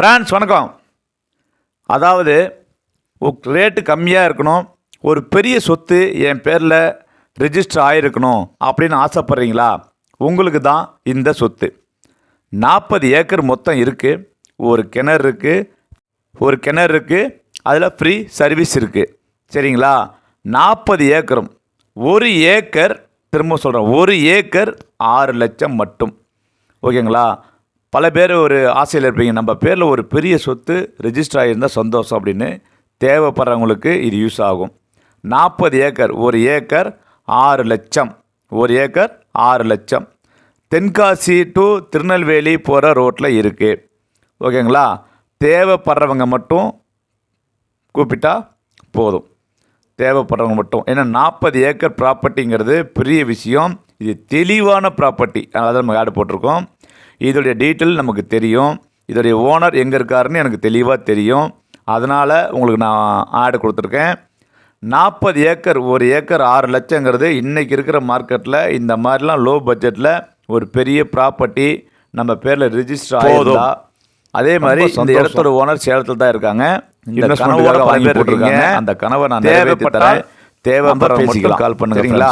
France வணக்கம். அதாவது rate கம்மியாக இருக்கணும், ஒரு பெரிய சொத்து என் பேரில் ரெஜிஸ்டர் ஆகிருக்கணும் அப்படின்னு ஆசைப்பட்றீங்களா? உங்களுக்கு தான் இந்த சொத்து. 40 ஏக்கர் மொத்தம் இருக்குது. ஒரு கிணறு இருக்குது, அதில் ஃப்ரீ சர்வீஸ் இருக்குது. சரிங்களா? 40 ஏக்கரும். ஒரு ஏக்கர், திரும்ப சொல்கிறேன், ஒரு ஏக்கர் 6 லட்சம் மட்டும். ஓகேங்களா? பல பேர் ஒரு ஆசையில் இருப்பீங்க, நம்ம பேரில் ஒரு பெரிய சொத்து ரெஜிஸ்டர் ஆகியிருந்தால் சந்தோஷம் அப்படின்னு. தேவைப்படுறவங்களுக்கு இது யூஸ் ஆகும். 40 ஏக்கர், ஒரு ஏக்கர் 6 லட்சம். ஒரு ஏக்கர் 6 லட்சம். தென்காசி டு திருநெல்வேலி போகிற ரோட்டில் இருக்குது. ஓகேங்களா? தேவைப்படுறவங்க மட்டும் கூப்பிட்டா போதும். தேவைப்படுறவங்க மட்டும். ஏன்னா 40 ஏக்கர் ப்ராப்பர்ட்டிங்கிறது பெரிய விஷயம். இது தெளிவான ப்ராப்பர்ட்டி. அதாவது நம்ம ஆடு போட்டிருக்கோம். இதோடைய டீட்டெயில் நமக்கு தெரியும். இதோடைய ஓனர் எங்கே இருக்காருன்னு எனக்கு தெளிவாக தெரியும். அதனால் உங்களுக்கு நான் ஆடு கொடுத்துருக்கேன். 40 ஏக்கர், ஒரு ஏக்கர் 6 லட்சங்கிறது இன்றைக்கி இருக்கிற மார்க்கெட்டில் இந்த மாதிரிலாம் லோ பட்ஜெட்டில் ஒரு பெரிய ப்ராப்பர்ட்டி நம்ம பேரில் ரிஜிஸ்டர் ஆகுதா. அதே மாதிரி இந்த இடத்தோட ஓனர் சேலத்தில் தான் இருக்காங்க. இந்த கனவோட வாங்கி போட்டிருக்காங்க. அந்த கனவை நான் தேவைப்பட்ட தேவைப்படுற மட்டும் கால் பண்ணுங்க. சரிங்களா?